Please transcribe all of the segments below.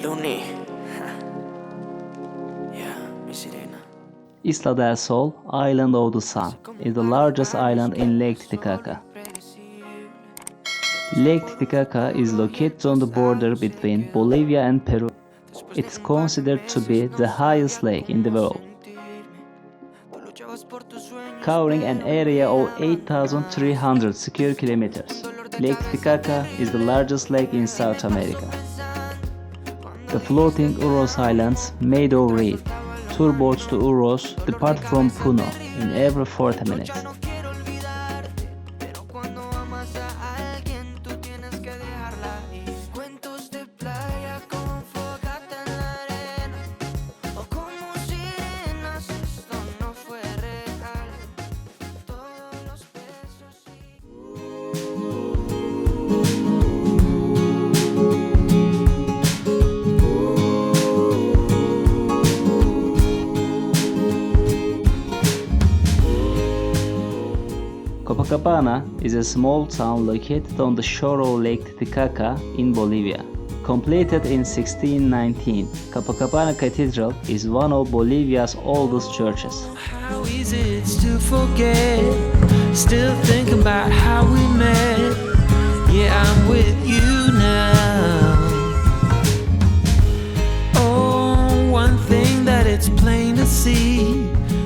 Looney. Yeah, mi sirena. Isla del Sol, Island of the Sun, is the largest island in Lake Titicaca. Lake Titicaca is located on the border between Bolivia and Peru. It is considered to be the highest lake in the world, covering an area of 8,300 square kilometers. Lake Titicaca is the largest lake in South America. The floating UROS islands made of reed. Tour boats to UROS depart from Puno in every 40 minutes. Copacabana is a small town located on the shore of Lake Titicaca in Bolivia. Completed in 1619, Copacabana Cathedral is one of Bolivia's oldest churches. How easy it's to forget, still thinking about how we met. Yeah, I'm with you now. Oh, one thing that it's plain to see,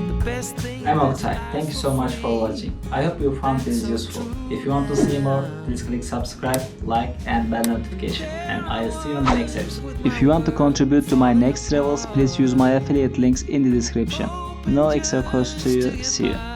the best thing. I'm Oktay. Thank you so much for watching. I hope you found this useful. If you want to see more, please click subscribe, like and bell notification, and I'll see you on the next episode. If you want to contribute to my next travels, please use my affiliate links in the description. No extra cost to you. See you.